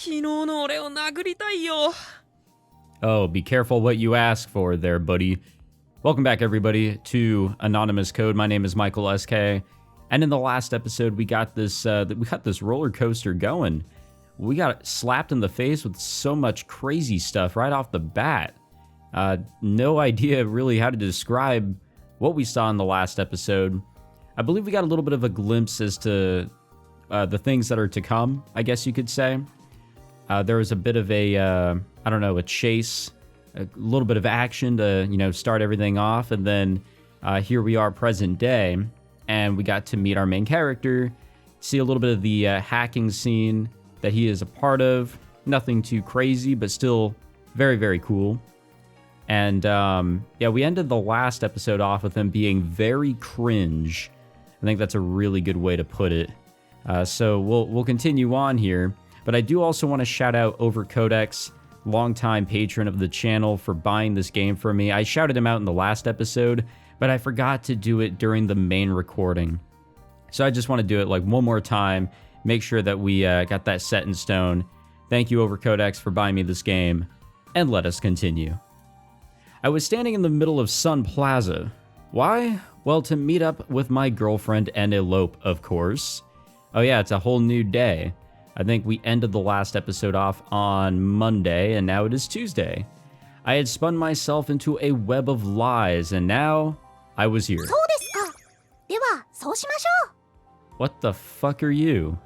昨日の俺を殴りたいよ。 Oh, be careful what you ask for there, buddy. Welcome back, everybody, to Anonymous Code. My name is Michael SK, and in the last episode, we got this roller coaster going. We got slapped in the face with so much crazy stuff right off the bat. No idea really how to describe what we saw in the last episode. I believe we got a little bit of a glimpse as to the things that are to come, I guess you could say. There was a bit of a chase, a little bit of action to, start everything off. And then here we are present day, and we got to meet our main character, see a little bit of the hacking scene that he is a part of. Nothing too crazy, but still very, very cool. And we ended the last episode off with him being very cringe. I think that's a really good way to put it. So we'll continue on here. But I do also want to shout out Over Codex, longtime patron of the channel, for buying this game for me. I shouted him out in the last episode, but I forgot to do it during the main recording. So I just want to do it like one more time, make sure that we got that set in stone. Thank you, Over Codex, for buying me this game, and let us continue. I was standing in the middle of Sun Plaza. Why? Well, to meet up with my girlfriend and elope, of course. Oh yeah, it's a whole new day. I think we ended the last episode off on Monday, and now it is Tuesday. I had spun myself into a web of lies, and now I was here. What the fuck are you?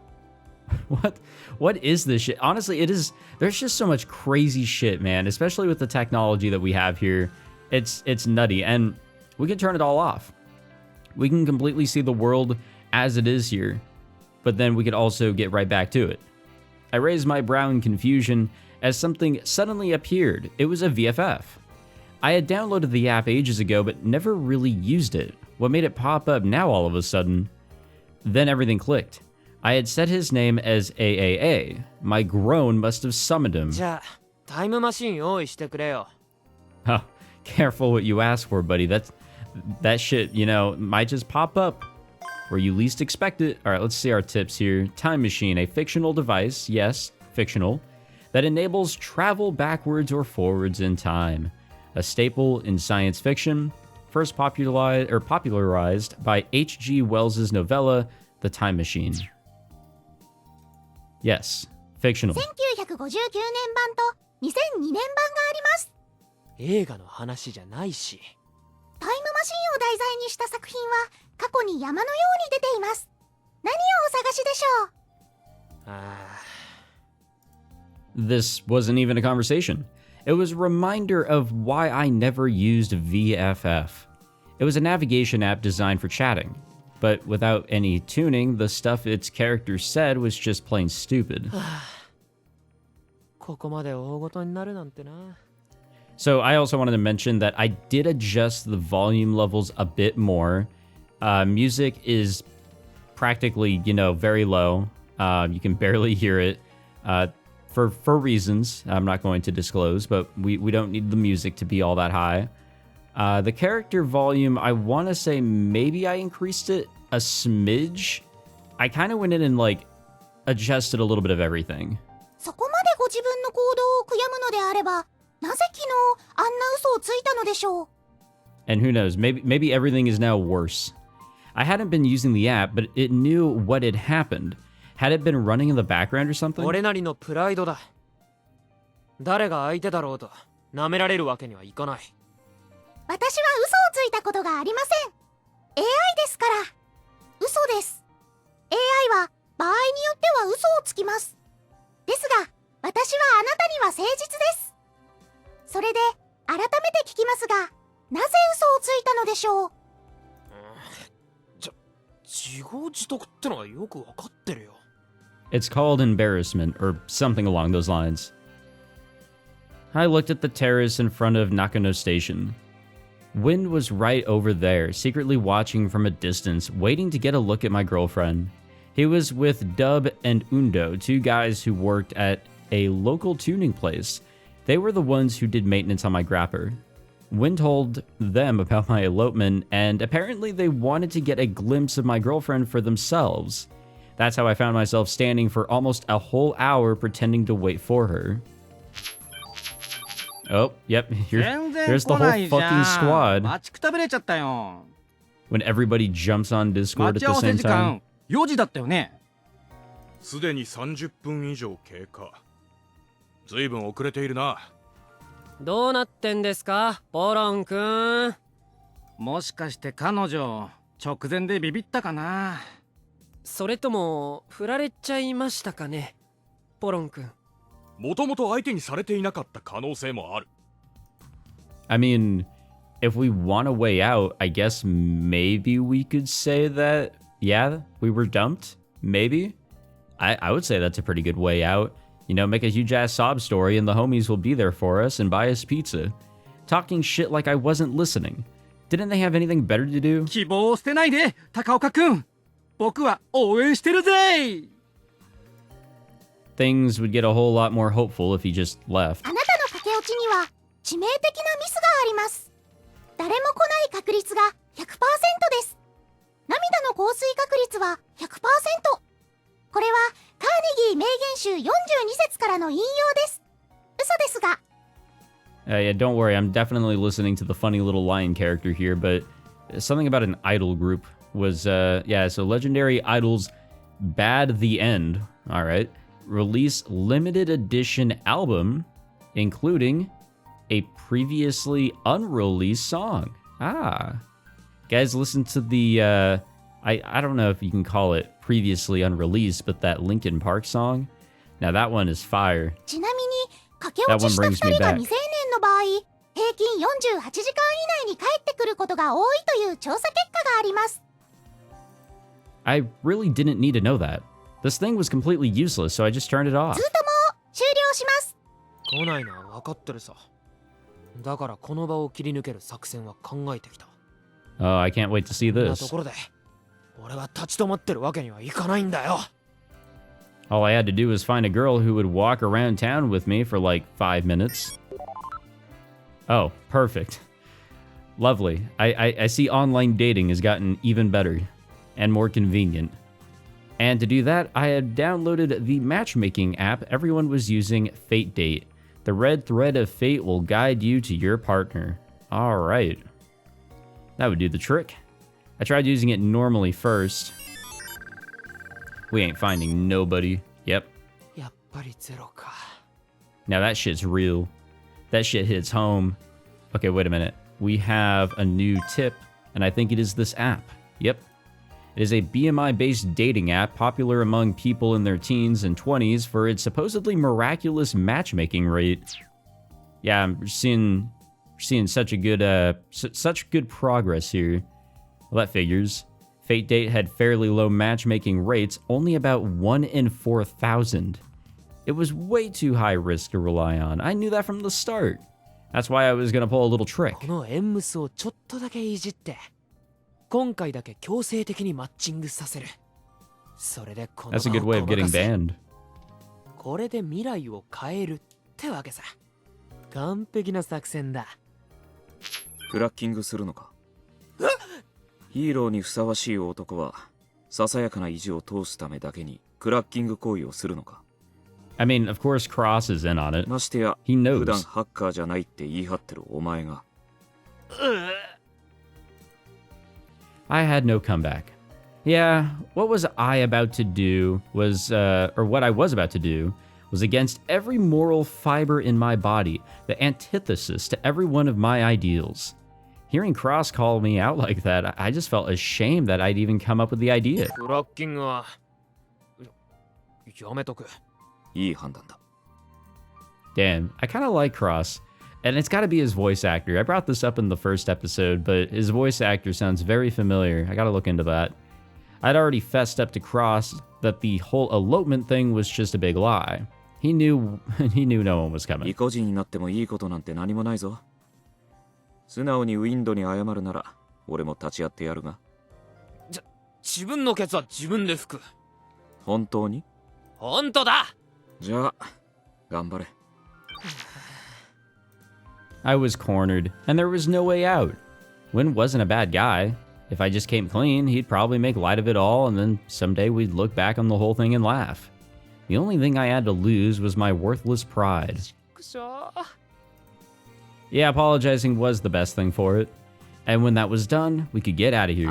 What is this shit? Honestly, there's just so much crazy shit, man, especially with the technology that we have here. It's nutty, and we can turn it all off. We can completely see the world as it is here, but then we could also get right back to it. I raised my brow in confusion as something suddenly appeared. It was a VFF. I had downloaded the app ages ago, but never really used it. What made it pop up now all of a sudden? Then everything clicked. I had set his name as AAA. My groan must have summoned him. Oh, careful what you ask for, buddy. That shit, might just pop up where you least expect it. All right, let's see our tips here. Time machine, a fictional device, yes, fictional, that enables travel backwards or forwards in time. A staple in science fiction, first popularized by H.G. Wells's novella, The Time Machine. Yes, fictional. 1959年版と2002年版があります。映画の話じゃないし。タイムマシンを題材にした作品は過去に山のように出ています。何をお探しでしょう? This wasn't even a conversation. It was a reminder of why I never used VFF. It was a navigation app designed for chatting, but without any tuning, the stuff its characters said was just plain stupid. ここまで大事になるなんてな。 So I also wanted to mention that I did adjust the volume levels a bit more. Music is practically, very low. You can barely hear it for reasons I'm not going to disclose, but we don't need the music to be all that high. The character volume, I want to say maybe I increased it a smidge. I kind of went in and adjusted a little bit of everything. そこまでご自分の行動を悔やむのであれば、なぜ昨日あんな嘘をついたのでしょう? And who knows, maybe everything is now worse. I hadn't been using the app, but it knew what had happened. Had it been running in the background or something? 俺なりのプライドだ。誰が相手だろうと舐められるわけにはいかない。私は嘘をついたことがありません。AI ですから。嘘です。AI は場合によっては嘘をつきます。ですが、私はあなたには誠実です。それで、改めて聞きますが、なぜ嘘をついたのでしょう? 自業自得ってのはよくわかってるよ。 It's called embarrassment, or something along those lines. I looked at the terrace in front of Nakano Station. Wind was right over there, secretly watching from a distance, waiting to get a look at my girlfriend. He was with Dub and Undo, two guys who worked at a local tuning place. They were the ones who did maintenance on my grapper. Wind told them about my elopement, and apparently they wanted to get a glimpse of my girlfriend for themselves. That's how I found myself standing for almost a whole hour pretending to wait for her. Oh, yep, here's the whole fucking squad. 待ちくたびれちゃったよ。 When everybody jumps on Discord 待 at ち合 the わせ same 時 time. 間4時だったよね。すでに30分以上経過。ずいぶん遅れているな。どうなってんですか、ポロンくん。もしかして彼女直前でビビったかな。それとも振られちゃいましたかね、ポロンくん。もともと相手にされていなかった可能性もある。I mean, if we want a way out, I guess maybe we could say that, yeah, we were dumped. Maybe. I would say that's a pretty good way out. You know, make a huge ass sob story and the homies will be there for us and buy us pizza. Talking shit like I wasn't listening. Didn't they have anything better to do? 希望を捨てないで、高岡くん。僕は応援してるぜ。 Things would get a whole lot more hopeful if he just left. あなたの駆け落ちには致命的なミスがあります。誰も来ない確率が 100% です。涙の降水確率は 100%。これはカーネギー名言集42節からの引用です。嘘ですが。Yeah, don't worry, I'm definitely listening to the funny little lion character here, but something about an idol group was, yeah, so Legendary Idols Bad the End, alright, release limited edition album, including a previously unreleased song. Ah. Guys, listen to the, I don't know if you can call it previously unreleased, but that Linkin Park song, now that one is fire. ちなみに駆け落ちした2人が未成年の場合、平均48時間以内に帰ってくることが多いという調査結果があります。I really didn't need to know that. This thing was completely useless, so I just turned it off. ずっともう終了します。来ないのは分かってるさ。だからこの場を切り抜ける作戦は考えてきた。Oh, I can't wait to see こんな this. ところで俺が立ち止まってるわけにはいかないんだよ。All I had to do was find a girl who would walk around town with me for like 5 minutes. Oh, perfect. Lovely. I see online dating has gotten even better and more convenient. And to do that, I had downloaded the matchmaking app everyone was using, Fate Date. The red thread of fate will guide you to your partner. All right. That would do the trick. I tried using it normally first. We ain't finding nobody. Yep. やっぱりゼロか。 Now that shit's real. That shit hits home. Okay, wait a minute. We have a new tip, and I think it is this app. Yep. It is a BMI-based dating app popular among people in their teens and 20s for its supposedly miraculous matchmaking rate. Yeah, I'm seeing such a good such good progress here. Well, that figures. Fate Date had fairly low matchmaking rates, only about 1 in 4,000. It was way too high risk to rely on. I knew that from the start. That's why I was gonna pull a little trick. このエンムスをちょっとだけいじって、今回だけ強制的にマッチングさせる。それでこの That's a good way of getting banned. これで未来を変えるってわけさ。完璧な作戦だ。クラッキングするのか。ヒーローにふさわしい男はささやかな意地を通すためだけにクラッキング行為をするのか。 I mean, of course Cross is in on it. ましてや He 普段 knows. ハッカーじゃないって言い張ってるお前が。I had no comeback. Yeah, what was I about to do was, or what I was about to do, was against every moral fiber in my body, the antithesis to every one of my ideals. Hearing Cross call me out like that, I just felt ashamed that I'd even come up with the idea. クラッキングはやめとく。いい判断だ。 Damn, I kind of like Cross. And it's got to be his voice actor. I brought this up in the first episode, but his voice actor sounds very familiar. I got to look into that. I'd already fessed up to Cross that the whole elopement thing was just a big lie. He knew no one was 意 coming. 固地になってもいいことなんて何もないぞ。素直にウィンドに謝るなら俺も立ち会ってやるが。自分のケツは自分で拭く。本当に？本当だ。じゃあ頑張れ。 I was cornered, and there was no way out. Win wasn't a bad guy. If I just came clean, he'd probably make light of it all, and then someday we'd look back on the whole thing and laugh. The only thing I had to lose was my worthless pride. くしょー Yeah, apologizing was the best thing for it. And when that was done, we could get out of here.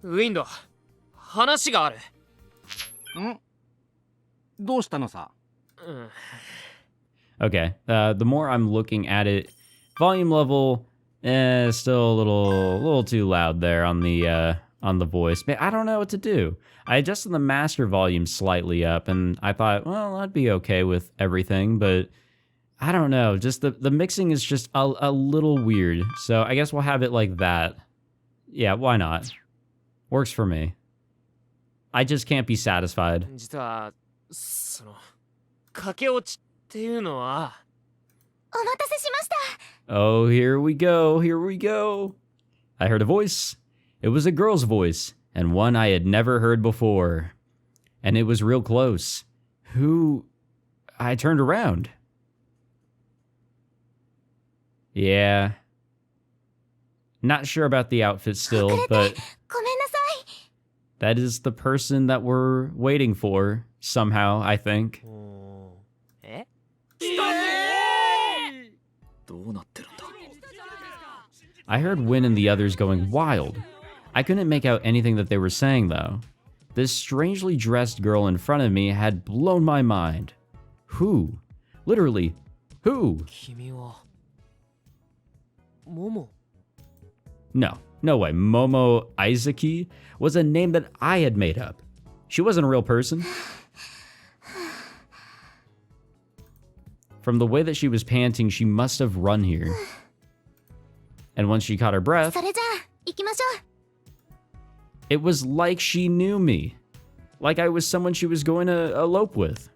ウィンド、話がある。んどうしたのさ Okay, the more I'm looking at it, volume level, still a little too loud there on the voice. Man, I don't know what to do. I adjusted the master volume slightly up, and I thought, well, I'd be okay with everything, but I don't know. Just the mixing is just a little weird. So I guess we'll have it like that. Yeah, why not? Works for me. I just can't be satisfied. 実は、駆け落ちっていうのは。お待たせしました。 Oh, here we go. Here we go. I heard a voice. It was a girl's voice, and one I had never heard before. And it was real close. Who? I turned around. Yeah. Not sure about the outfit still, but ごめんなさい。 that is the person that we're waiting for, somehow, I think. え どうなってるんだ I heard Win and the others going wild. I couldn't make out anything that they were saying, though. This strangely dressed girl in front of me had blown my mind. Who? Literally, who? 君は。モモ。 No, no way. Momo Aizaki was a name that I had made up. She wasn't a real person. From the way that she was panting, she must have run here. And once she caught her breath, それじゃあ、行きましょう。 it was like she knew me. Like I was someone she was going to elope with.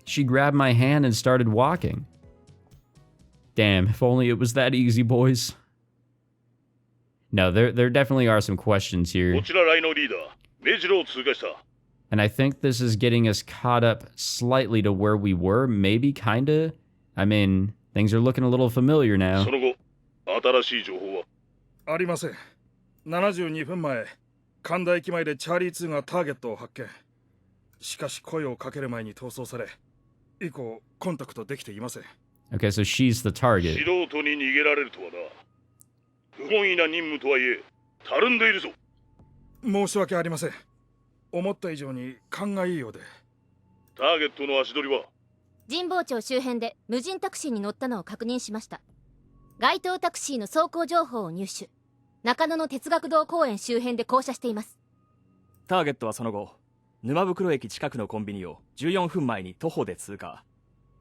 She grabbed my hand and started walking. Damn, if only it was that easy, boys. No, there definitely are some questions here. こちらライノリーダー目白を通過した And I think this is getting us caught up slightly to where we were, maybe, kinda. I mean, things are looking a little familiar now. その後新しい情報はありません。72分前、神田駅前でチャーリー2がターゲットを発見。しかし声をかける前に逃走され、以降コンタクトできていません。 Okay, so she's the target. 素人に逃げられるとはな不本意な任務とはいえたるんでいるぞ申し訳ありません。思った以上に勘がいいようで。ターゲットの足取りは神保町周辺で無人タクシーに乗ったのを確認しました。該当タクシーの走行情報を入手。中野の哲学堂公園周辺で降車しています。ターゲットはその後沼袋駅近くのコンビニを14分前に徒歩で通過。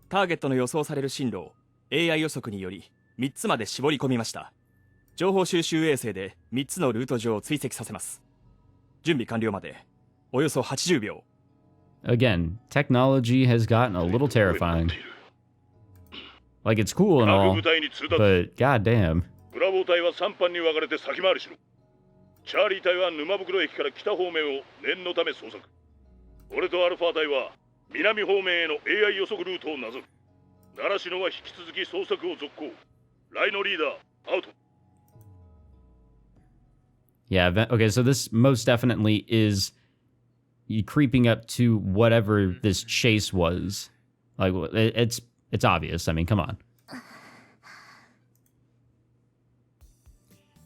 ターゲットの予想される進路を AI 予測により3つまで絞り込みました。情報収集衛星で3つのルート上を追跡させます。準備完了までおよそ80秒。 Again, technology has gotten a little terrifying. Like, it's cool and 各 all, 部隊に通達 but goddamn. ブラボー隊は3班に分かれて先回りしろチャーリー隊は沼袋駅から北方面を念のため捜索俺とアルファ隊は南方面への AI 予測ルートをなぞる習志野は引き続き捜索を続行ライノリーダーアウト Yeah, okay, so this most definitely is creeping up to whatever this chase was. Like, it's obvious. I mean, come on.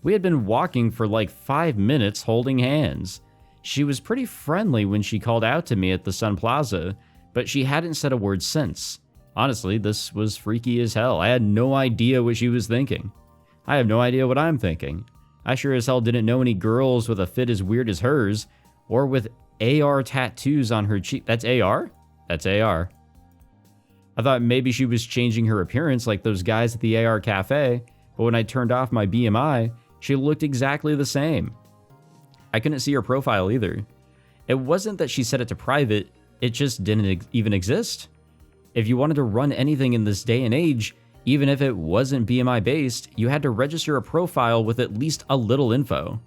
We had been walking for like 5 minutes holding hands. She was pretty friendly when she called out to me at the Sun Plaza, but she hadn't said a word since. Honestly, this was freaky as hell. I had no idea what she was thinking. I have no idea what I'm thinking. I sure as hell didn't know any girls with a fit as weird as hers, or with AR tattoos on her cheek. That's AR? That's AR. I thought maybe she was changing her appearance like those guys at the AR cafe, but when I turned off my BMI, she looked exactly the same. I couldn't see her profile either. It wasn't that she set it to private, it just didn't even exist. If you wanted to run anything in this day and age, even if it wasn't BMI based, you had to register a profile with at least a little info.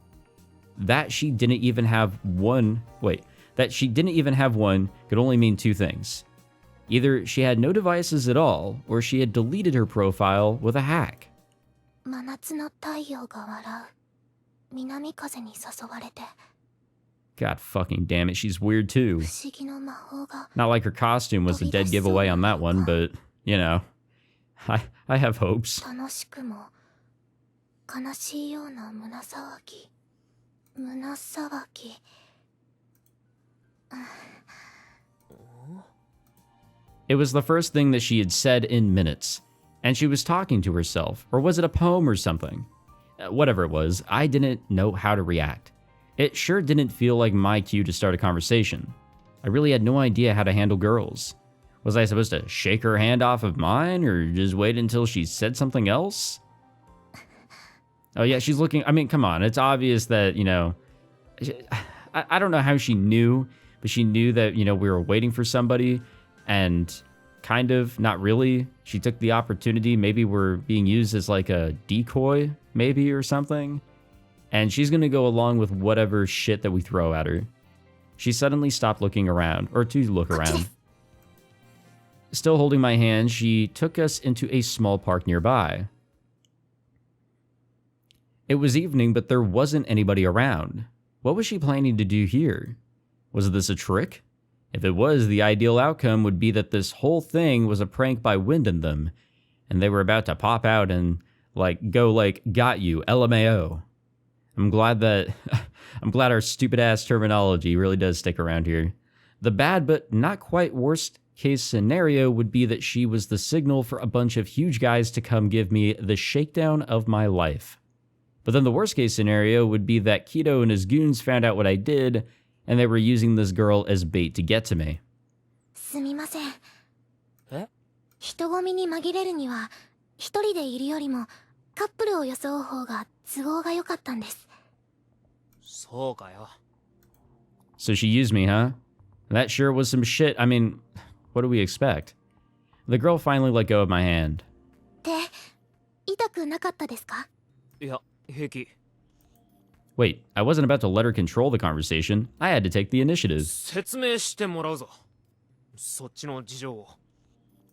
That she didn't even have one could only mean two things. Either she had no devices at all, or she had deleted her profile with a hack. 真夏の太陽が笑う南風に誘われて God fucking damn it, she's weird too. 不思議の魔法が Not like her costume was a dead giveaway on that one, but, you know, I have hopes. 楽しくも悲しいような胸騒ぎ胸騒ぎ It was the first thing that she had said in minutes, and she was talking to herself, or was it a poem or something? Whatever it was, I didn't know how to react. It sure didn't feel like my cue to start a conversation. I really had no idea how to handle girls. Was I supposed to shake her hand off of mine, or just wait until she said something else? Oh yeah, she's looking, I mean, come on, it's obvious that, you know, I don't know how she knew, but she knew that, you know, we were waiting for somebody, and kind of, not really. She took the opportunity, maybe we're being used as like a decoy, maybe, or something. And she's gonna go along with whatever shit that we throw at her. She suddenly stopped looking around, or to look around. Still holding my hand, she took us into a small park nearby. It was evening, but there wasn't anybody around. What was she planning to do here? Was this a trick? If it was, the ideal outcome would be that this whole thing was a prank by Wind and them, and they were about to pop out and, go got you, LMAO. I'm glad our stupid ass terminology really does stick around here. The bad but not quite worst case scenario would be that she was the signal for a bunch of huge guys to come give me the shakedown of my life. But then the worst case scenario would be that Kido and his goons found out what I did, and they were using this girl as bait to get to me. すみません。え？人混みに紛れるには一人でいるよりもカップルを装う方が都合が良かったんです。そうかよ。 So she used me, huh? That sure was some shit. I mean, what do we expect? The girl finally let go of my hand. で、痛くなかったですか？いや、平気。 Wait, I wasn't about to let her control the conversation. I had to take the initiative. 説明してもらうぞ。そっちの事情を。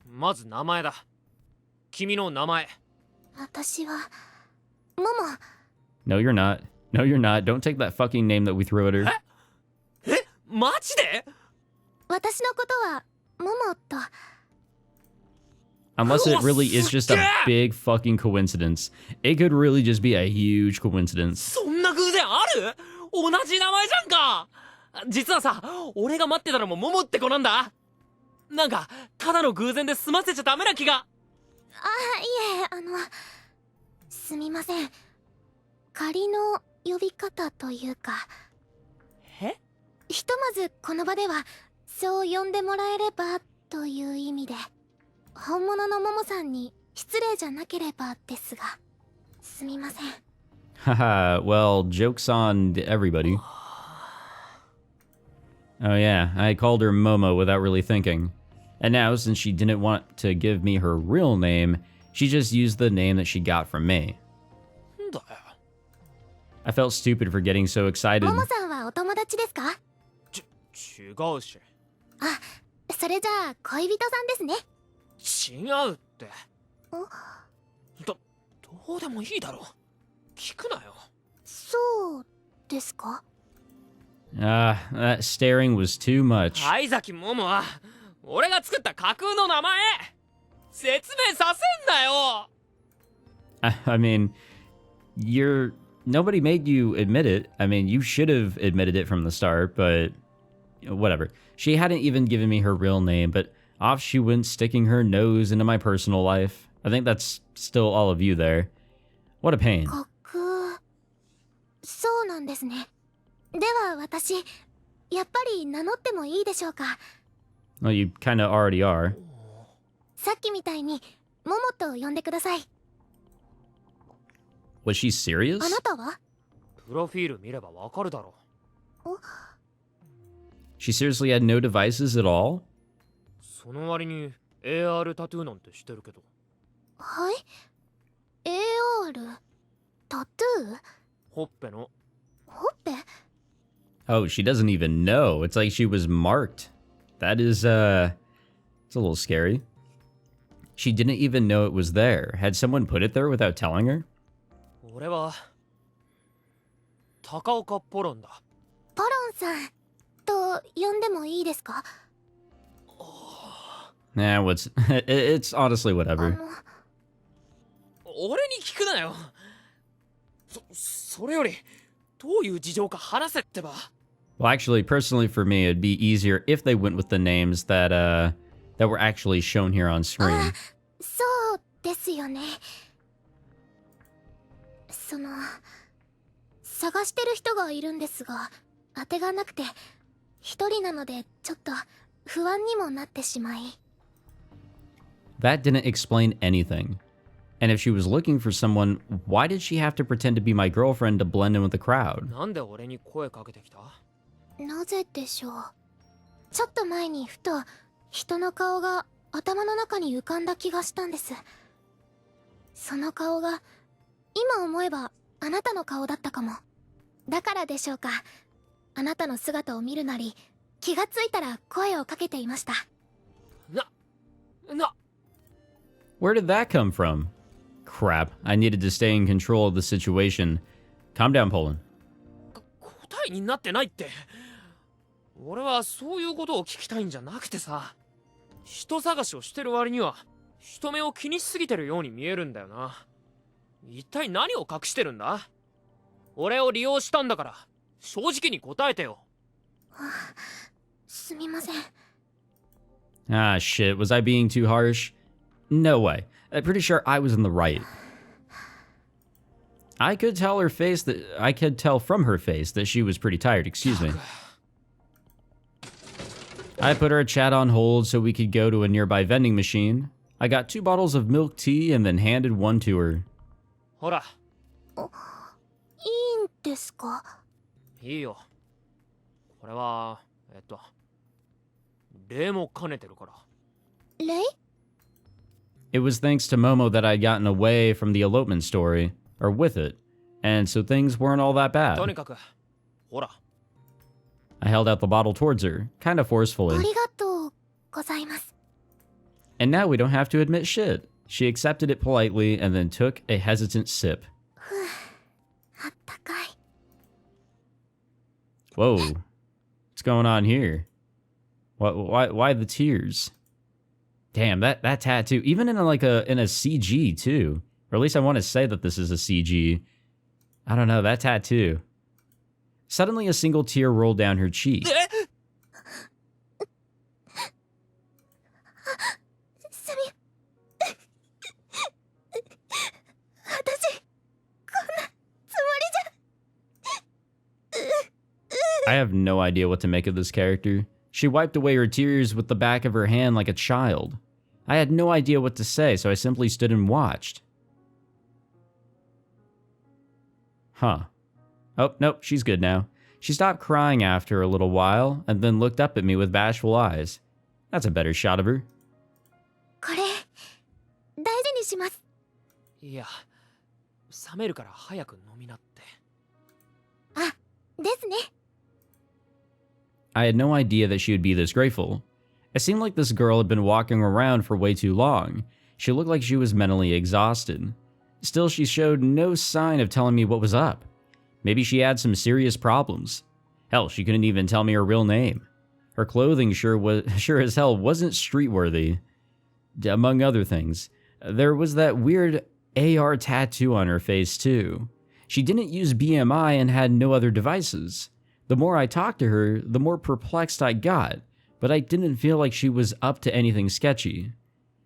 まず名前だ。君の名前。私はモモ。 No, you're not. No, you're not. Don't take that fucking name that we threw at her. え？マジで？私のことはモモと。 Unless it really is just a big fucking coincidence. It could really just be a huge coincidence. そんな偶然ある？同じ名前じゃんか。実はさ、俺が待ってたのもモモって子なんだ。なんかただの偶然で済ませちゃダメな気が。あ、いえ、すみません。仮の呼び方というか。え？ひとまずこの場ではそう呼んでもらえればという意味で。本物のモモさんに失礼じゃなければですが。すみません。 Haha, well, joke's on everybody. Oh yeah, I called her Momo without really thinking. And now, since she didn't want to give me her real name, she just used the name that she got from me. I felt stupid for getting so excited. モモさんはお友達ですか？違うし。あ、それじゃあ恋人さんですね。違うって。どうでもいいだろ。聞くなよ。そうですか？ That staring was too much. 相崎モモは俺が作った架空の名前。説明させんなよ。I mean, nobody made you admit it. I mean, you should have admitted it from the start, but whatever. She hadn't even given me her real name, but off she went, sticking her nose into my personal life. I think that's still all of you there. What a pain. 架空。そうなんですね。では私、やっぱり名乗ってもいいでしょうか。 Well, you kind of already are. さっきみたいにモモと呼んでください。 Was she serious? あなたは？プロフィール見ればわかるだろ。She seriously had no devices at all? その割に AR タトゥーなんてしてるけど。はい？ AR？ タトゥー？ほっぺの。ほっぺ？ Oh, she doesn't even know. It's like she was marked. That is, it's a little scary. She didn't even know it was there. Had someone put it there without telling her? 俺は高岡ポロンだ。ポロンさんと呼んでもいいですか？ Nah, it's honestly あ whatever. の、俺に聞くなよ。それよりどういう事情か話せってば。 Well, actually, personally for me, it'd be easier if they went with the names that were actually shown here on screen. そうですよね。探してる人がいるんですが、当てがなくて、一人なのでちょっと不安にもなってしまい。That didn't explain anything. And if she was looking for someone, why did she have to pretend to be my girlfriend to blend in with the crowd? なんで俺に声かけてきた？なぜでしょう。ちょっと前にふと人の顔が頭の中に浮かんだ気がしたんです。その顔が今思えばあなたの顔だったかも。だからでしょうか。あなたの姿を見るなり気がついたら声をかけていました。な Where did that come from? Crap, I needed to stay in control of the situation. Calm down, Pollon. 答えになってないって。俺はそういうことを聞きたいんじゃなくてさ、人探しをしてる割には人目を気にしすぎてるように見えるんだよな。一体何を隠してるんだ？俺を利用したんだから正直に答えてよ。すみません。 Ah, shit, was I being too harsh? No way. I'm pretty sure I was in the right. I could tell from her face that she was pretty tired, excuse me. I put our chat on hold so we could go to a nearby vending machine. I got 2 bottles of milk tea and then handed one to her. ほら。いいんですか？いいよ。これは礼も兼ねてるから。礼？ It was thanks to Momo that I'd gotten away from the elopement story, or with it, and so things weren't all that とに bad. かく、ほら。I held out the bottle towards her, kind of あ forcefully. りがとうございます。 And now we don't have to admit shit. She accepted it politely and then took a hesitant sip. あったかい。 Whoa. What's going on here? Why the tears? Damn, that tattoo, even in a CG too. Or at least I want to say that this is a CG. I don't know, that tattoo. Suddenly a single tear rolled down her cheek. すみ。私、こんなつもりじゃ。 I have no idea what to make of this character. She wiped away her tears with the back of her hand like a child. I had no idea what to say, so I simply stood and watched. Huh. Oh, nope, she's good now. She stopped crying after a little while, and then looked up at me with bashful eyes. That's a better shot of her. これ、大事にします。いや、冷めるから早く飲みなって。あ、ですね。 I had no idea that she would be this grateful. It seemed like this girl had been walking around for way too long. She looked like she was mentally exhausted. Still, she showed no sign of telling me what was up. Maybe she had some serious problems. Hell, she couldn't even tell me her real name. Her clothing sure as hell wasn't streetworthy. Among other things, there was that weird AR tattoo on her face too. She didn't use BMI and had no other devices. The more I talked to her, the more perplexed I got, but I didn't feel like she was up to anything sketchy.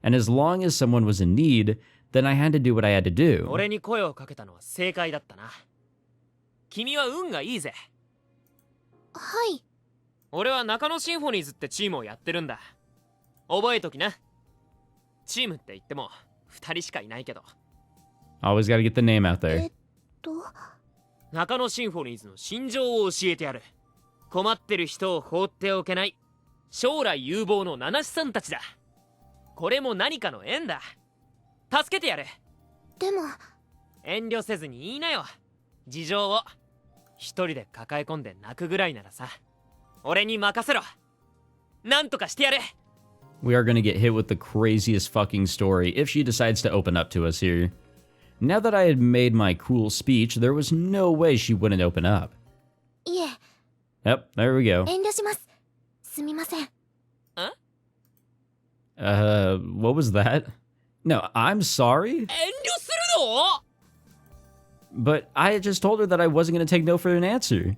And as long as someone was in need, then I had to do what I had to do. 俺に声をかけたのは正解だったな。君は運がいいぜ。はい。俺は中野シンフォニーズってチームをやってるんだ。覚えときな。チームって言っても2人しかいないけど。Always gotta get the name out there. 中野シンフォニーズの心情を教えてやる。困ってる人を放っておけない。将来有望の七七さんたちだ。これも何かの縁だ。助けてやる。でも、遠慮せずに言いなよ。事情を。一人で抱え込んで泣くぐらいならさ。俺に任せろ。なんとかしてやれ。We are gonna get hit with the craziest fucking story if she decides to open up to us here. Now that I had made my cool speech, there was no way she wouldn't open up. いえ、 Yep, there we go. 遠慮します。すみません。 What was that? No, I'm sorry? 遠慮するの？ But I had just told her that I wasn't going to take no for an answer.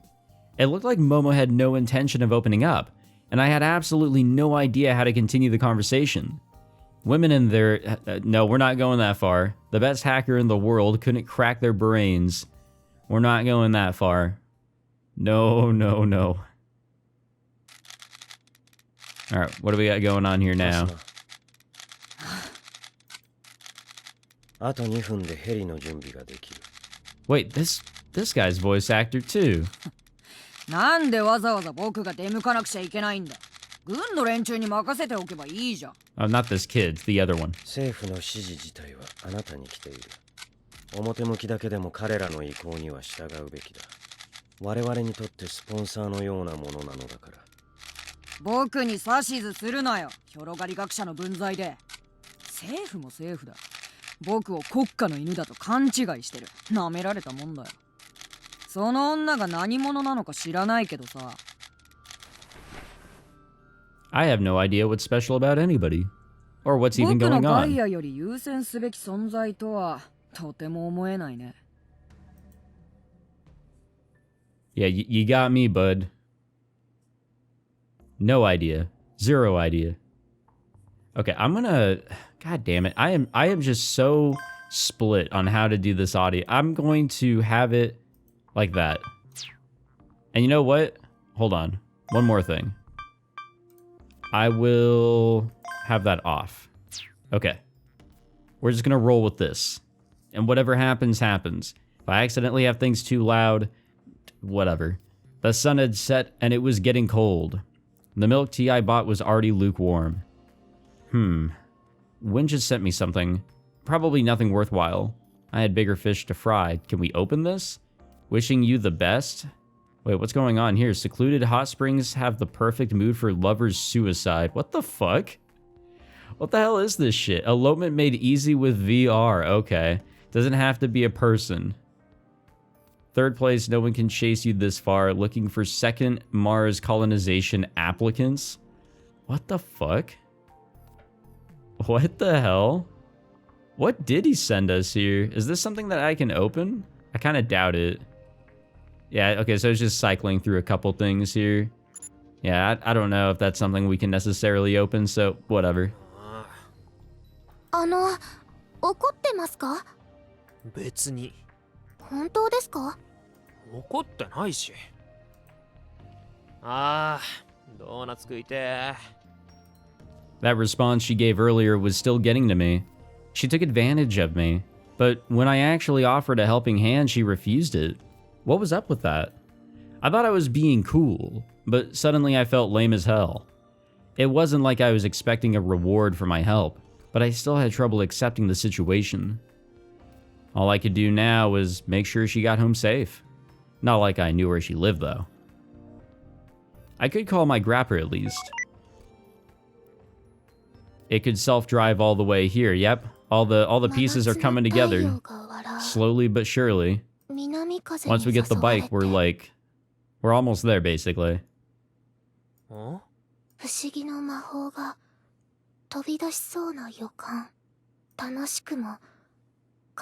It looked like Momo had no intention of opening up, and I had absolutely no idea how to continue the conversation. Women in their... no, we're not going that far. The best hacker in the world couldn't crack their brains. We're not going that far. No, no, no. Alright, what do we got going on here now? あと2分でヘリの準備ができる。 Wait, this guy's voice actor too. なんでわざわざ僕が出向かなくちゃいけないんだ。軍の連中に任せておけばいいじゃん。Oh, not this kid, the other one. 政府の指示自体はあなたに来ている。表向きだけでも彼らの意向には従うべきだ。我々にとってスポンサーのようなものなのだから。僕に指図するなよ。広がり学者の分際で。政府も政府だ。僕を国家の犬だと勘違いしてる。舐められたもんだよ。その女が何者なのか知らないけどさ。I have no idea what's special about anybody. Or what's even 僕の going ガイ on. アより優先すべき存在とはとても思えないね。Yeah, you got me, bud. No idea. Zero idea. Okay, I'm gonna... God damn it. I am just so split on how to do this audio. I'm going to have it like that. And you know what? Hold on. One more thing. I will have that off. Okay. We're just gonna roll with this. And whatever happens, happens. If I accidentally have things too loud, whatever. The sun had set and it was getting cold. The milk tea I bought was already lukewarm. Win just sent me something. Probably nothing worthwhile. I had bigger fish to fry. Can we open this? Wishing you the best? Wait, what's going on here? Secluded hot springs have the perfect mood for lovers' suicide. What the fuck? What the hell is this shit? Elopement made easy with VR. Okay. Doesn't have to be a person. Third place, no one can chase you this far. Looking for second Mars colonization applicants? What the fuck? What the hell? What did he send us here? Is this something that I can open? I kind of doubt it. Yeah, okay, so it's just cycling through a couple things here. Yeah, I don't know if that's something we can necessarily open, so whatever. 怒ってますか？別に。本当ですか？怒ってないし。ああ、ドーナツ食いて。 That response she gave earlier was still getting to me. She took advantage of me. But when I actually offered a helping hand, she refused it. What was up with that? I thought I was being cool, but suddenly I felt lame as hell. It wasn't like I was expecting a reward for my help, but I still had trouble accepting the situation. All I could do now was make sure she got home safe. Not like I knew where she lived, though. I could call my grapper at least. It could self-drive all the way here. Yep, all the pieces are coming together. Slowly but surely. Once we get the bike, we're almost there, basically. 不思議な魔法が飛び出しそうな予感。楽しくも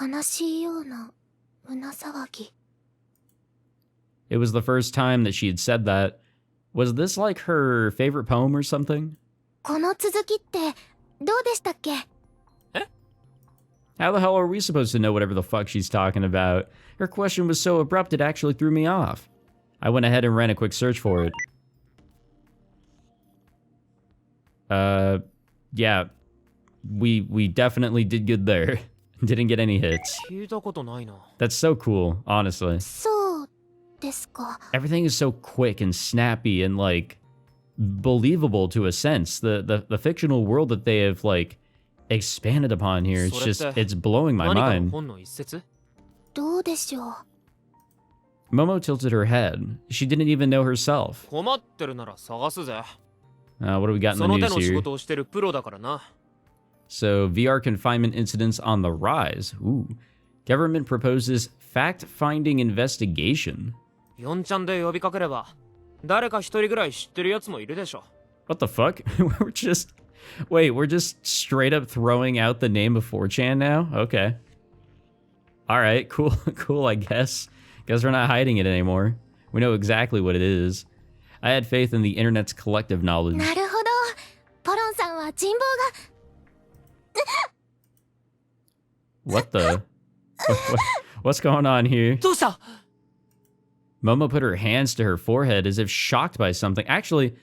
悲しいような胸騒ぎ。 It was the first time that she had said that. Was this like her favorite poem or something? この続きってどうでしたっけ？ How the hell are we supposed to know whatever the fuck she's talking about? Her question was so abrupt it actually threw me off. I went ahead and ran a quick search for it. Yeah. We definitely did good there. Didn't get any hits. 聞いたことないな。 That's so cool, honestly. そうですか。 Everything is so quick and snappy and like believable to a sense. The fictional world that they have like expanded upon here, it's just it's blowing my 何かの mind. 本の一節？どうでしょう。 Momo tilted her head. She didn't even know herself. 困ってるなら探すぜ。 What do we got in そ the の手 news の仕 here? 事をしてるプロだからな。 So VR confinement incidents on the rise. Ooh. Government proposes fact-finding investigation. 4ちゃんで呼びかければ誰か一人ぐらい知ってるやつもいるでしょ。 What the fuck? We're just straight up throwing out the name of 4chan now? Okay. Alright, cool, cool, I guess. Guess we're not hiding it anymore. We know exactly what it is. I had faith in the internet's collective knowledge. なるほど。ポロンさんは人望が。What the? What's going on here? どうした？ Momo put her hands to her forehead as if shocked by something. Actually,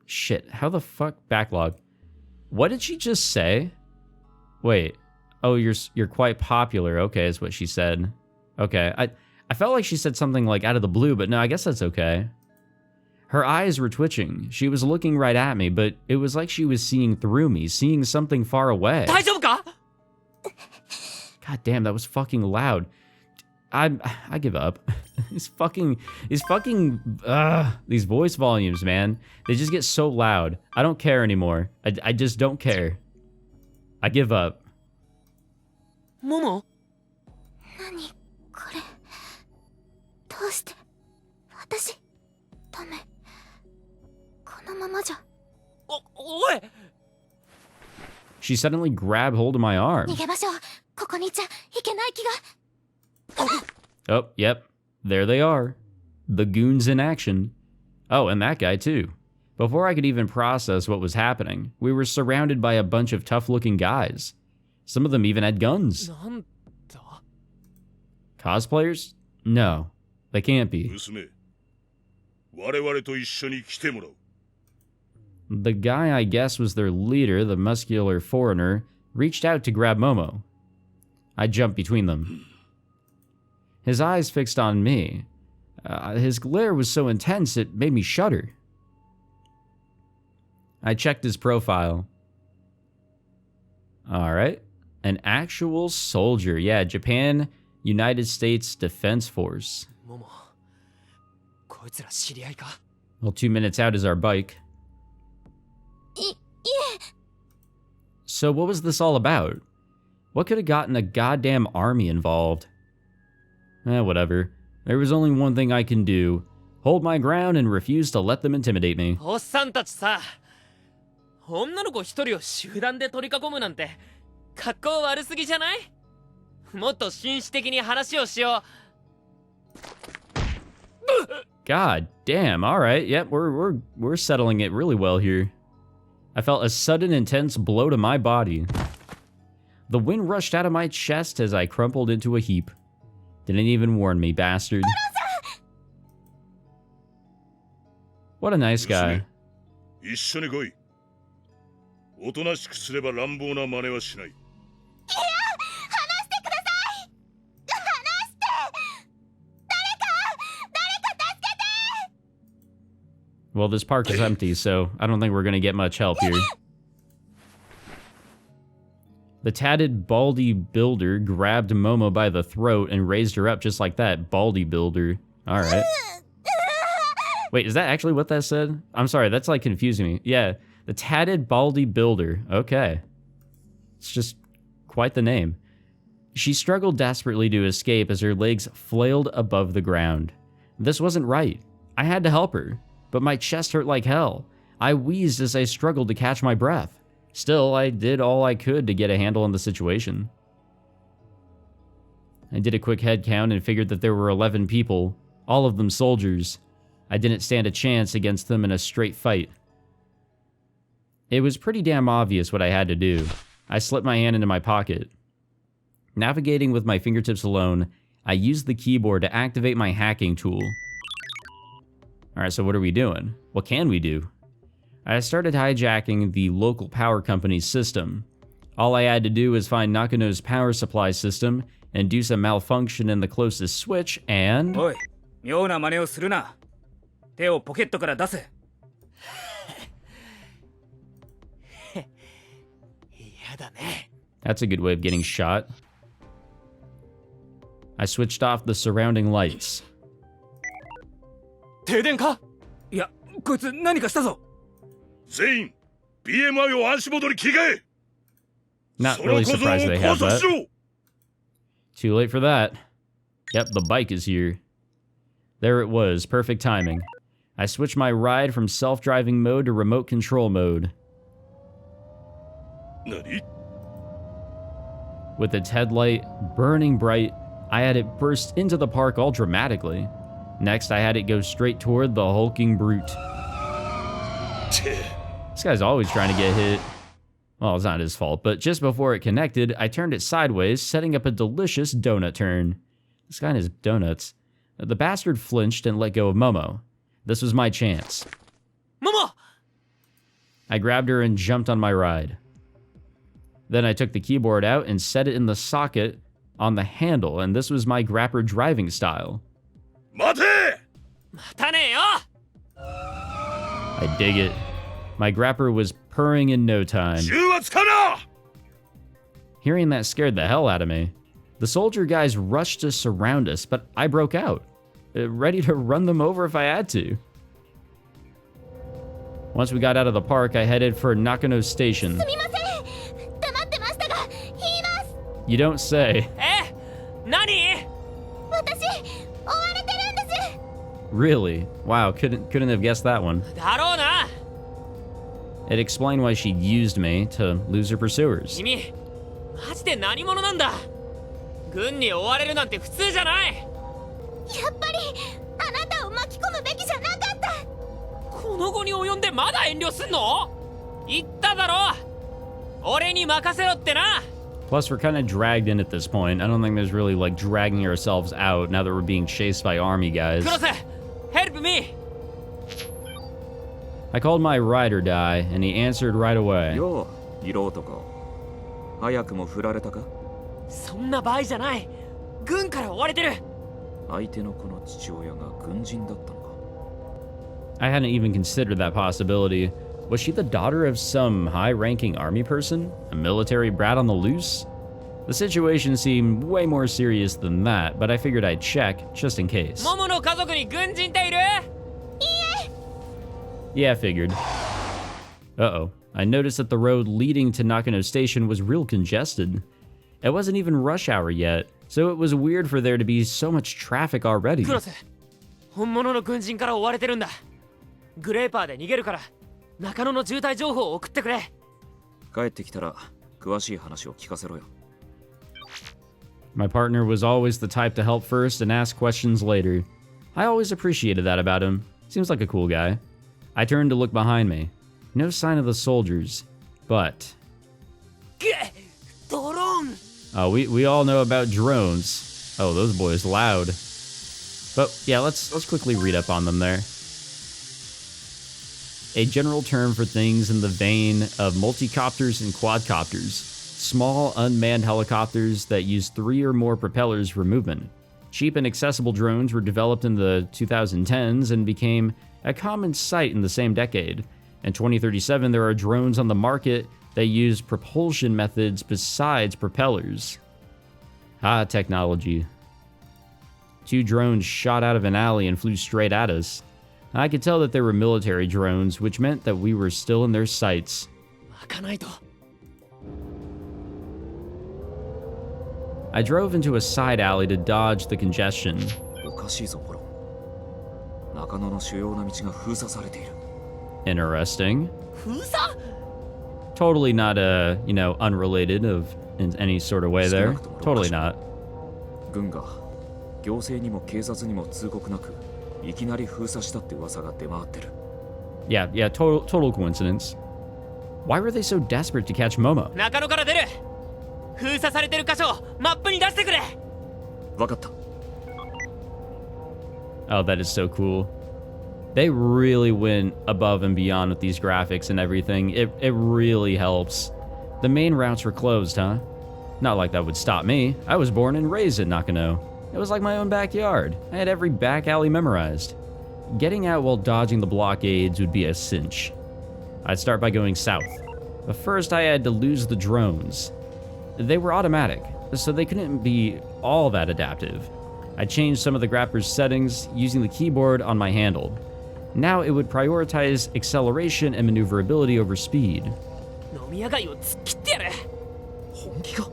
shit. How the fuck? Backlog. What did she just say? Wait. Oh, you're quite popular. Okay, is what she said. Okay. I felt like she said something like out of the blue, but no, I guess that's okay. Her eyes were twitching. She was looking right at me, but it was like she was seeing through me, seeing something far away. 大丈夫か？ God damn, that was fucking loud. I give up. These voice volumes, man. They just get so loud. I don't care anymore. I just don't care. I give up. モモ？何これ。どうして私ダメ。このままじゃ。おい！ She suddenly grabbed hold of my arm. 逃げましょう。ここにいちゃいけない気が。Oh, yep. There they are. The goons in action. Oh, and that guy too. Before I could even process what was happening, we were surrounded by a bunch of tough-looking guys. Some of them even had guns. なんだ？ Cosplayers? No, they can't be. 娘、我々と一緒に来てもらう。 The guy I guess was their leader, the muscular foreigner, reached out to grab Momo. I jumped between them. His eyes fixed on me. His glare was so intense it made me shudder. I checked his profile. Alright. An actual soldier. Yeah, Japan, United States Defense Force. モモ、こいつら知り合いか？ Well, 2 minutes out is our bike. いえ。 So what was this all about? What could have gotten a goddamn army involved? Whatever. There was only one thing I can do. Hold my ground and refuse to let them intimidate me. おっさんたちさ、女の子一人を集団で取り囲むなんて格好悪すぎじゃない？もっと紳士的に話をしよう。 God damn, alright, yep, we're settling it really well here. I felt a sudden intense blow to my body. The wind rushed out of my chest as I crumpled into a heap. Didn't even warn me, bastard. What a nice guy. 一緒に来い。おとなしくすれば乱暴な真似はしない。いや、話してください。話して。誰か助けて。 Well, this park is empty, so I don't think we're gonna get much help here. The tatted baldy builder grabbed Momo by the throat and raised her up just like that. Baldy builder. Alright. Wait, is that actually what that said? I'm sorry, that's like confusing me. Yeah, the tatted baldy builder. Okay. It's just quite the name. She struggled desperately to escape as her legs flailed above the ground. This wasn't right. I had to help her, but my chest hurt like hell. I wheezed as I struggled to catch my breath. Still, I did all I could to get a handle on the situation. I did a quick head count and figured that there were 11 people, all of them soldiers. I didn't stand a chance against them in a straight fight. It was pretty damn obvious what I had to do. I slipped my hand into my pocket. Navigating with my fingertips alone, I used the keyboard to activate my hacking tool. Alright, so what are we doing? What can we do? I started hijacking the local power company's system. All I had to do was find Nakano's power supply system, induce a malfunction in the closest switch, and... おい、妙な真似をするな。手をポケットから出せ。嫌だね。 That's a good way of getting shot. I switched off the surrounding lights. 停電か？いや、こいつ何かしたぞ。全員 BMI を足元に切り替え。 Not really surprised they have that. Too late for that. Yep, the bike is here. There it was, perfect timing. I switched my ride from self-driving mode to remote control mode. 何 With its headlight burning bright, I had it burst into the park all dramatically. Next, I had it go straight toward the hulking brute. This guy's always trying to get hit. Well, it's not his fault, but just before it connected, I turned it sideways, setting up a delicious donut turn. This guy and his donuts. The bastard flinched and let go of Momo. This was my chance. Momo! I grabbed her and jumped on my ride. Then I took the keyboard out and set it in the socket on the handle, and this was my grapper driving style. 待て Matane yo! I dig it. My grapper was purring in no time. 銃はつかな Hearing that scared the hell out of me. The soldier guys rushed to surround us, but I broke out, ready to run them over if I had to. Once we got out of the park, I headed for Nakano Station. すみません。黙ってましたが、言います。 You don't say. え何私、追われてるんです。 Really? Wow, couldn't have guessed that one. だろうな It explained why she used me to lose her pursuers. 君、マジで何者なんだ軍に追われるなんて普通じゃないやっぱり、あなたを巻き込むべきじゃなかった。この後に及んでまだ遠慮すんの言っただろ俺に任せろってな Plus, we're kind of dragged in at this point. I don't think there's really, like, dragging ourselves out now that we're being chased by army guys. クロス Help me! I called my ride or die, and he answered right away. よう色男早くも振られたかそんな場合じゃない軍から追われてる相手の子の父親が軍人だったのか I hadn't even considered that possibility. Was she the daughter of some high-ranking army person? A military brat on the loose? The situation seemed way more serious than that, but I figured I'd check, just in case. モモの家族に軍人っている Yeah, I figured. Uh-oh. I noticed that the road leading to Nakano Station was real congested. It wasn't even rush hour yet, so it was weird for there to be so much traffic already. クロス本物の軍人から追われてるんだグレーパーで逃げるから中野の渋滞情報を送ってくれ帰ってきたら詳しい話を聞かせろよ My partner was always the type to help first and ask questions later. I always appreciated that about him. Seems like a cool guy. I turned to look behind me. No sign of the soldiers, but... ドローン we all know about drones. Oh, those boys loud. But yeah, let's quickly read up on them there. A general term for things in the vein of multicopters and quadcopters. Small, unmanned helicopters that use 3 or more propellers for movement. Cheap and accessible drones were developed in the 2010s and became a common sight in the same decade. In 2037, there are drones on the market that use propulsion methods besides propellers. Ah, technology. 2 drones shot out of an alley and flew straight at us. I could tell that they were military drones, which meant that we were still in their sights. 開かないと I drove into a side alley to dodge the congestion. おかしいぞポロ中野の主要な道が封鎖されている Interesting. 封鎖 Totally not, unrelated in any sort of way there. Totally not. 軍が行政にも警察にも通告なくいきなり封鎖したって噂が出回ってる Yeah, total coincidence. Why were they so desperate to catch Momo? 中野から出る封鎖されてる箇所マップに出してくれ分かった Oh, that is so cool. They really went above and beyond with these graphics and everything. It really helps. The main routes were closed, huh? Not like that would stop me. I was born and raised in Nakano. It was like my own backyard. I had every back alley memorized. Getting out while dodging the blockades would be a cinch. I'd start by going south. But first I had to lose the drones. They were automatic, so they couldn't be all that adaptive. I changed some of the grapper's settings using the keyboard on my handle. Now it would prioritize acceleration and maneuverability over speed. 飲み屋街を突っ切ってやる本気か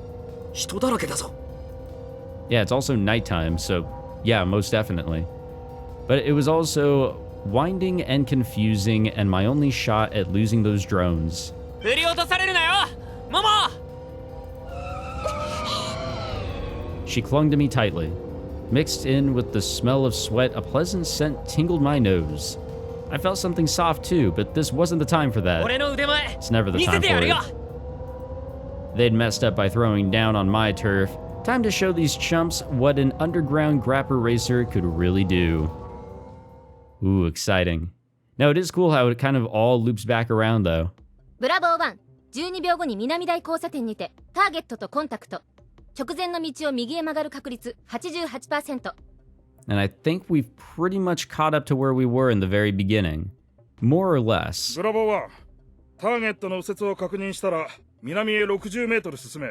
人だらけだぞ Yeah, it's also nighttime, so yeah, most definitely. But it was also winding and confusing, and my only shot at losing those drones. 振り落とされるなよモモ She clung to me tightly. Mixed in with the smell of sweat, a pleasant scent tingled my nose. I felt something soft too, but this wasn't the time for that. 俺の腕前 It's never the 見 time せて for やる it. よ They'd messed up by throwing down on my turf. Time to show these chumps what an underground grapper racer could really do. Ooh, exciting. Now, it is cool how it kind of all loops back around, though. ブラボー1、12秒後に南台交差点にてターゲットとコンタクト。直前の道を右へ曲がる確率 88%。 And I think we've pretty much caught up to where we were in the very beginning. More or less. ブラボー1、ターゲットの右折を確認したら南へ60メートル進め。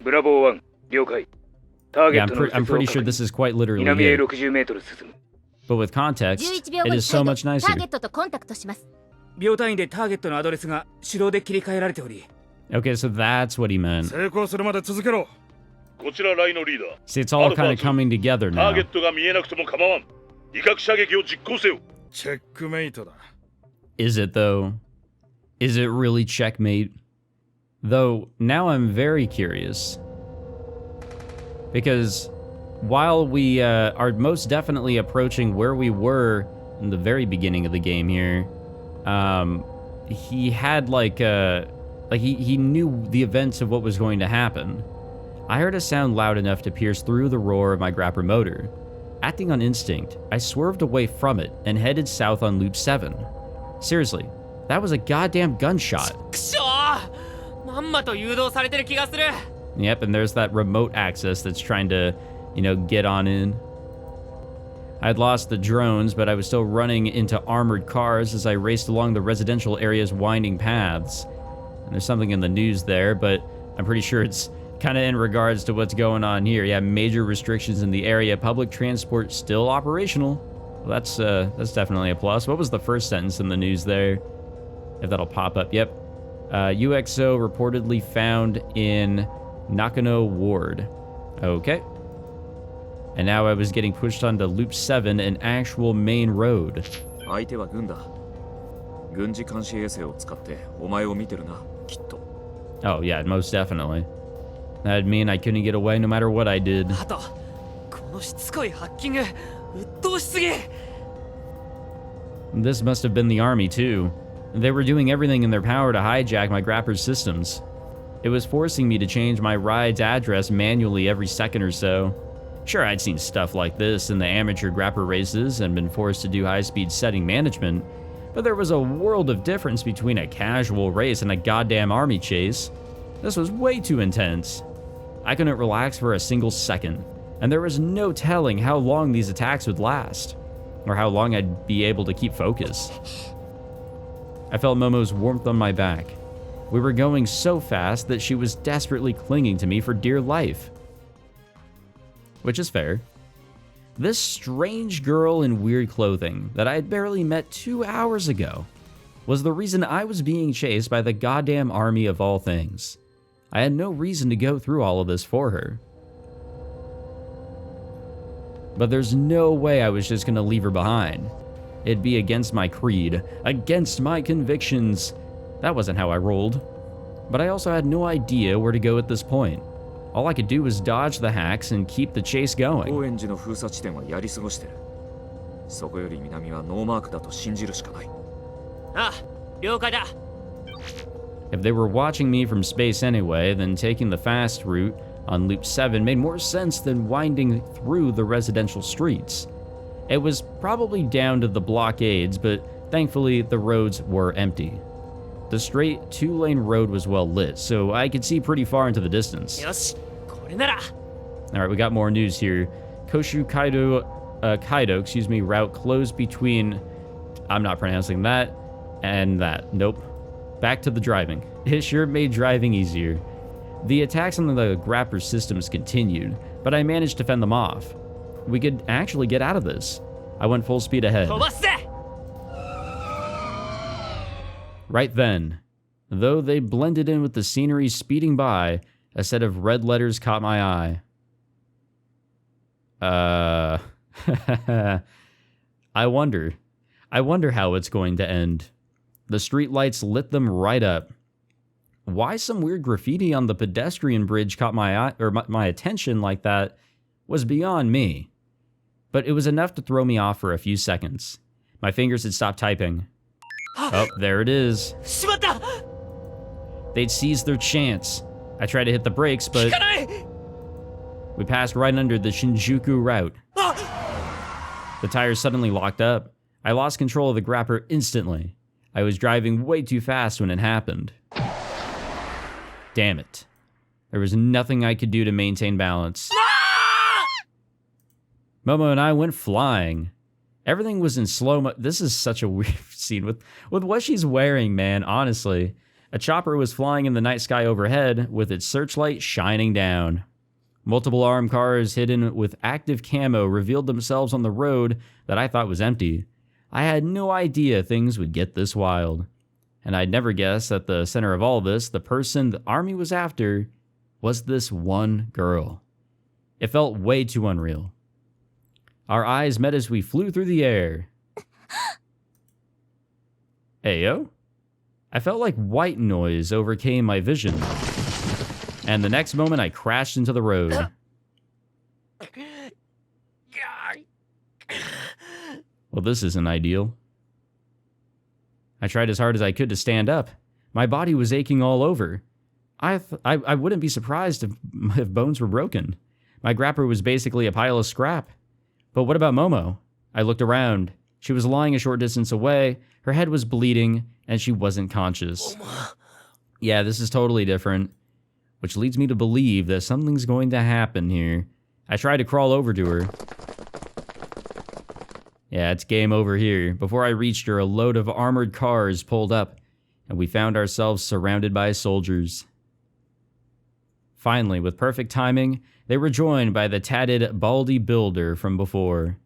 ブラボー1、了解。ターゲ Yeah, ットの右折 I'm を pretty 確 sure 認。 this is quite literally 南へ it. 60メートル進む。But with context, 11秒 it 後に is so 再度 much ターゲ nicer. ットとコンタクトします。秒単位でターゲットのアドレスが手動で切り替えられており。Okay, so that's what he meant. 成功するまで続けろ。こちらライのリーダー。 See, it's all kind of coming together ター now. ゲットが見えなくても構わん。威嚇射撃を実行せよ。チェックメイトだ。 Is it, though? Is it really checkmate? Though, now I'm very curious. Because while we are most definitely approaching where we were in the very beginning of the game here, he had he knew the events of what was going to happen. I heard a sound loud enough to pierce through the roar of my grapper motor. Acting on instinct, I swerved away from it and headed south on Loop 7. Seriously, that was a goddamn gunshot. くしょーまんまと誘導されてる気がする Yep, and there's that remote access that's trying to, get on in. I'd lost the drones, but I was still running into armored cars as I raced along the residential area's winding paths. And there's something in the news there, but I'm pretty sure it's kind of in regards to what's going on here. Yeah, major restrictions in the area. Public transport still operational. Well, that's definitely a plus. What was the first sentence in the news there? If that'll pop up. Yep. UXO reportedly found in Nakano Ward. Okay. And now I was getting pushed onto Loop 7, an actual main road. 相手は軍だ。軍事監視衛星を使ってお前を見てるな、きっと。 Oh, yeah, most definitely. That'd mean I couldn't get away no matter what I did. あとこのしつこいハッキング鬱陶しすぎ This must have been the army, too. They were doing everything in their power to hijack my grapper's systems. It was forcing me to change my ride's address manually every second or so. Sure, I'd seen stuff like this in the amateur grapper races and been forced to do high-speed setting management, but there was a world of difference between a casual race and a goddamn army chase. This was way too intense. I couldn't relax for a single second, and there was no telling how long these attacks would last, or how long I'd be able to keep focus. I felt Momo's warmth on my back. We were going so fast that she was desperately clinging to me for dear life. Which is fair. This strange girl in weird clothing that I had barely met 2 hours ago was the reason I was being chased by the goddamn army of all things. I had no reason to go through all of this for her. But there's no way I was just gonna leave her behind. It'd be against my creed, against my convictions. That wasn't how I rolled. But I also had no idea where to go at this point. All I could do was dodge the hacks and keep the chase going. 高円寺の封鎖地点はやり過ごしてる。そこより南はノーマークだと信じるしかない。ああ了解だ If they were watching me from space anyway, then taking the fast route on Loop 7 made more sense than winding through the residential streets. It was probably down to the blockades, but thankfully the roads were empty. The straight 2-lane road was well lit, so I could see pretty far into the distance. よしこれなら Alright, we got more news here. Koshu Kaido, route closed between, I'm not pronouncing that, and that. Nope. Back to the driving. It sure made driving easier. The attacks on the grapper systems continued, but I managed to fend them off. We could actually get out of this. I went full speed ahead. 飛ばせ Right then, though they blended in with the scenery speeding by, a set of red letters caught my eye. I wonder how it's going to end. The streetlights lit them right up. Why some weird graffiti on the pedestrian bridge caught my eye, or my attention like that was beyond me. But it was enough to throw me off for a few seconds. My fingers had stopped typing. Oh, there it is. They'd seized their chance. I tried to hit the brakes, but we passed right under the Shinjuku route. The tires suddenly locked up. I lost control of the grapper instantly. I was driving way too fast when it happened. Damn it. There was nothing I could do to maintain balance. Momo and I went flying. Everything was in slow-mo. This is such a weird scene with what she's wearing, man, honestly. A chopper was flying in the night sky overhead with its searchlight shining down. Multiple armed cars hidden with active camo revealed themselves on the road that I thought was empty. I had no idea things would get this wild. And I'd never guessed at the center of all this, the person the army was after was this one girl. It felt way too unreal. Our eyes met as we flew through the air. Ayo? I felt like white noise overcame my vision. And the next moment I crashed into the road. Well, this isn't ideal. I tried as hard as I could to stand up. My body was aching all over. I wouldn't be surprised if bones were broken. My grapper was basically a pile of scrap. But what about Momo? I looked around. She was lying a short distance away, her head was bleeding, and she wasn't conscious. Yeah, this is totally different. Which leads me to believe that something's going to happen here. I tried to crawl over to her. Yeah, it's game over here. Before I reached her, a load of armored cars pulled up, and we found ourselves surrounded by soldiers. Finally, with perfect timing, they were joined by the tatted, baldy builder from before.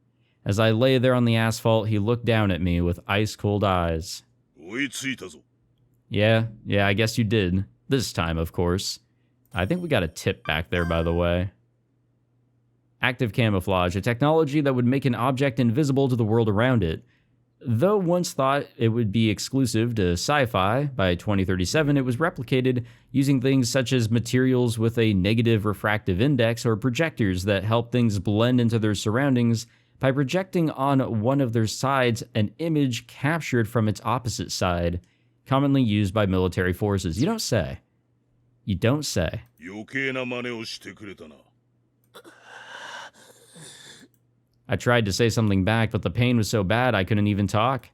As I lay there on the asphalt, he looked down at me with ice-cold eyes. Yeah, I guess you did. This time, of course. I think we got a tip back there, by the way. Active camouflage, a technology that would make an object invisible to the world around it. Though once thought it would be exclusive to sci-fi, by 2037 it was replicated using things such as materials with a negative refractive index or projectors that help things blend into their surroundings by projecting on one of their sides an image captured from its opposite side, commonly used by military forces. You don't say. You don't say. I tried to say something back, but the pain was so bad I couldn't even talk.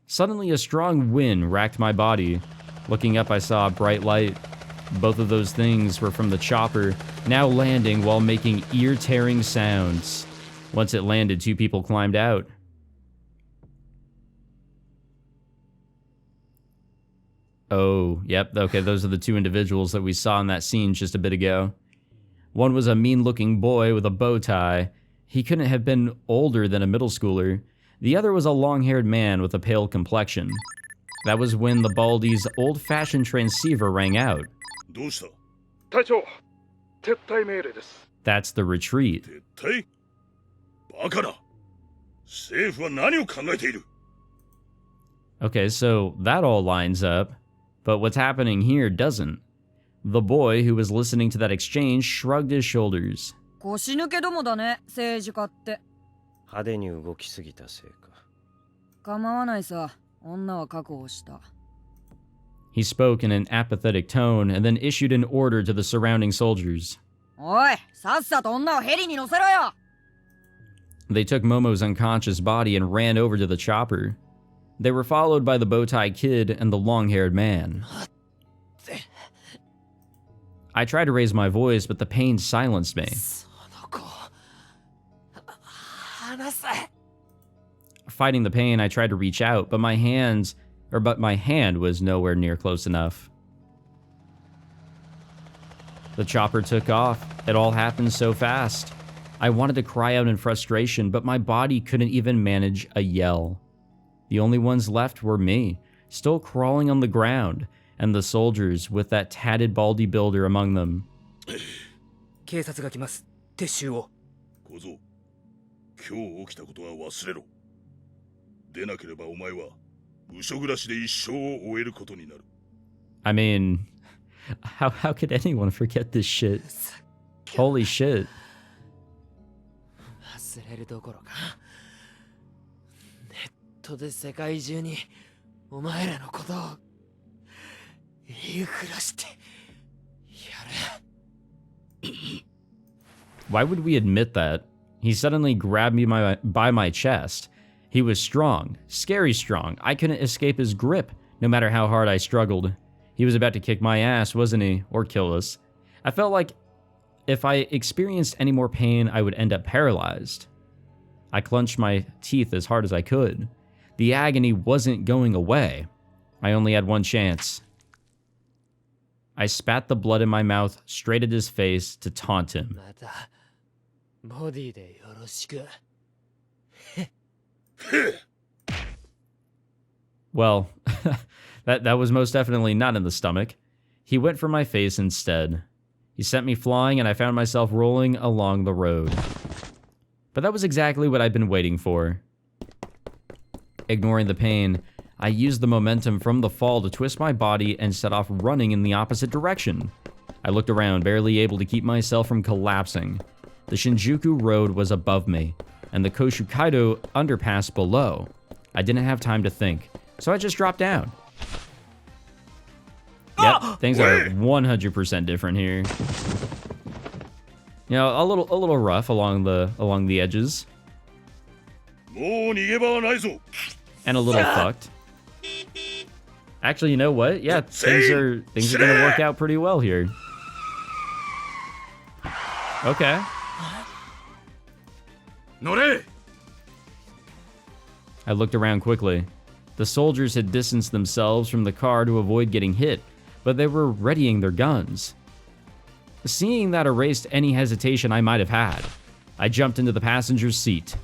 Suddenly, a strong wind racked my body. Looking up, I saw a bright light. Both of those things were from the chopper, now landing while making ear-tearing sounds. Once it landed, two people climbed out. Oh, yep, okay, those are the two individuals that we saw in that scene just a bit ago. One was a mean-looking boy with a bow tie. He couldn't have been older than a middle schooler. The other was a long-haired man with a pale complexion. That was when the Baldy's old-fashioned transceiver rang out. That's the retreat. Okay, so that all lines up, but what's happening here doesn't. The boy who was listening to that exchange shrugged his shoulders. 腰抜けどもだね、政治家って。派手に動きすぎたせいか。構わないさ、女は確保した。He spoke in an apathetic tone and then issued an order to the surrounding soldiers. おい、さっさと女をヘリに乗せろよ! They took Momo's unconscious body and ran over to the chopper. They were followed by the bow-tie kid and the long-haired man. I tried to raise my voice, but the pain silenced me. Fighting the pain, I tried to reach out, but my hand was nowhere near close enough. The chopper took off. It all happened so fast. I wanted to cry out in frustration, but my body couldn't even manage a yell. The only ones left were me, still crawling on the ground, and the soldiers with that tatted baldy builder among them. 警察が来ます。撤収を。小僧、今日起きたことは忘れろ。でなければお前は部署暮らしで一生を終えることになる。 I mean, how could anyone forget this shit? Holy shit. 忘れるどころかネットで世界中にお前らのことを言いふらしてやる。 Why would we admit that? He suddenly grabbed me by my chest. He was strong, scary strong. I couldn't escape his grip, no matter how hard I struggled. He was about to kick my ass, wasn't he? Or kill us. I felt like if I experienced any more pain, I would end up paralyzed. I clenched my teeth as hard as I could. The agony wasn't going away. I only had one chance. I spat the blood in my mouth straight at his face to taunt him. またボディでよろしく。 Well, that was most definitely not in the stomach. He went for my face instead. He sent me flying and I found myself rolling along the road. But that was exactly what I'd been waiting for. Ignoring the pain, I used the momentum from the fall to twist my body and set off running in the opposite direction. I looked around, barely able to keep myself from collapsing. The Shinjuku Road was above me, and the Koshukaido underpass below. I didn't have time to think, so I just dropped down. Yep, things are 100% different here. You know, a little rough along the edges. And a little fucked. Actually, you know what? Yeah, things are gonna work out pretty well here. Okay. I looked around quickly. The soldiers had distanced themselves from the car to avoid getting hit, but they were readying their guns. Seeing that erased any hesitation I might have had. I jumped into the passenger's seat.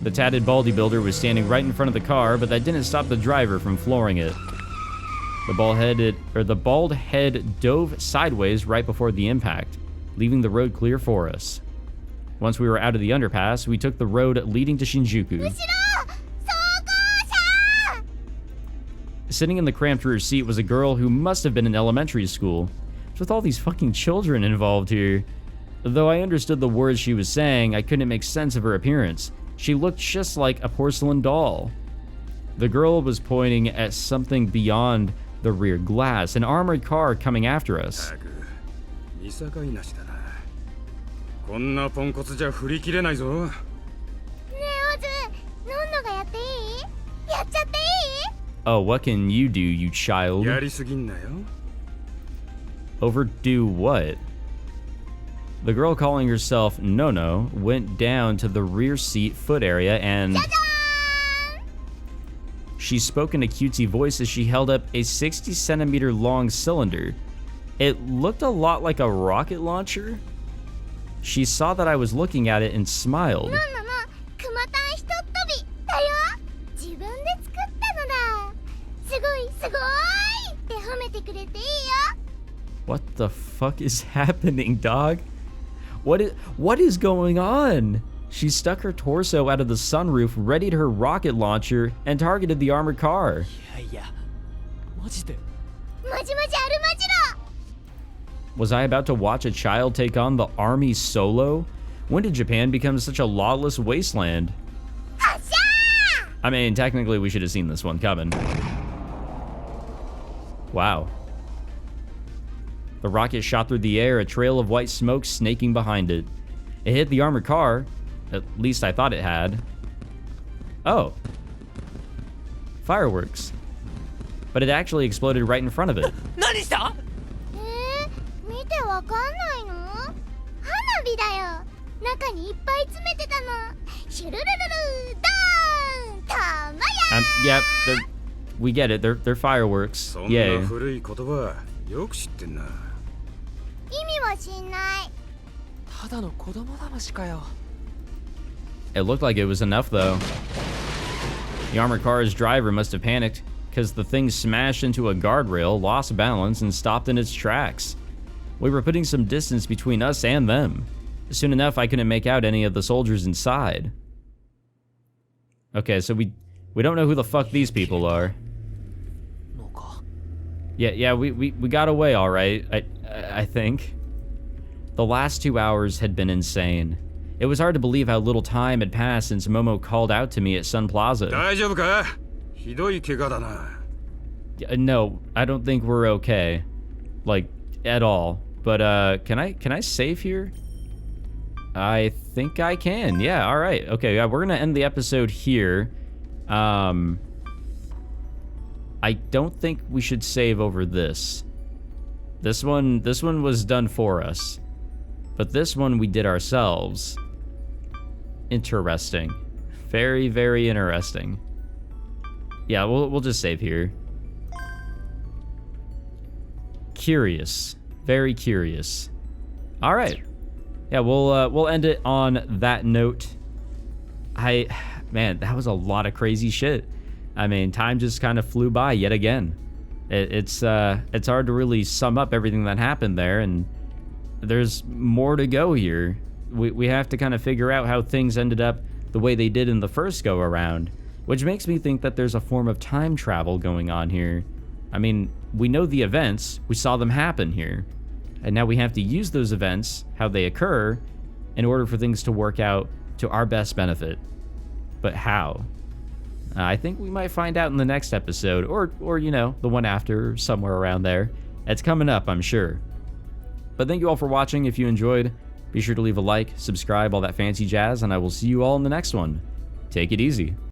The tatted baldy builder was standing right in front of the car, but that didn't stop the driver from flooring it. The bald head dove sideways right before the impact, leaving the road clear for us. Once we were out of the underpass, we took the road leading to Shinjuku. Sitting in the cramped rear seat was a girl who must have been in elementary school. With all these fucking children involved here. Though I understood the words she was saying, I couldn't make sense of her appearance. She looked just like a porcelain doll. The girl was pointing at something beyond the rear glass, an armored car coming after us. Oh, what can you do, you child? Overdo what? The girl calling herself Nono went down to the rear seat foot area and... She spoke in a cutesy voice as she held up a 60-centimeter long cylinder. It looked a lot like a rocket launcher. She saw that I was looking at it and smiled. What the fuck is happening, dog? What is going on? She stuck her torso out of the sunroof, readied her rocket launcher, and targeted the armored car. Was I about to watch a child take on the army solo? When did Japan become such a lawless wasteland? I mean, technically we should have seen this one coming. Wow. The rocket shot through the air, a trail of white smoke snaking behind it. It hit the armored car. At least I thought it had. Oh. Fireworks. But it actually exploded right in front of it. Yep, we get it. They're fireworks. Yay. It looked like it was enough, though. The armored car's driver must have panicked, because the thing smashed into a guardrail, lost balance, and stopped in its tracks. We were putting some distance between us and them. Soon enough, I couldn't make out any of the soldiers inside. Okay, so we don't know who the fuck these people are. Yeah, we got away all right, I think. The last 2 hours had been insane. It was hard to believe how little time had passed since Momo called out to me at Sun Plaza. No, I don't think we're okay. Like, at all. But, can I save here? I think I can. Yeah, alright. Okay, yeah, we're gonna end the episode here. I don't think we should save over this. This one was done for us. But this one we did ourselves. Interesting. Very, very interesting. Yeah, we'll just save here. Curious. Very curious. All right. Yeah, we'll end it on that note. Man, that was a lot of crazy shit. I mean, time just kind of flew by yet again. It's hard to really sum up everything that happened there, and there's more to go here. We have to kind of figure out how things ended up the way they did in the first go around, which makes me think that there's a form of time travel going on here. I mean, we know the events, we saw them happen here, and now we have to use those events, how they occur, in order for things to work out to our best benefit. But how? I think we might find out in the next episode, or you know, the one after, somewhere around there. It's coming up, I'm sure. But thank you all for watching. If you enjoyed, be sure to leave a like, subscribe, all that fancy jazz, and I will see you all in the next one. Take it easy.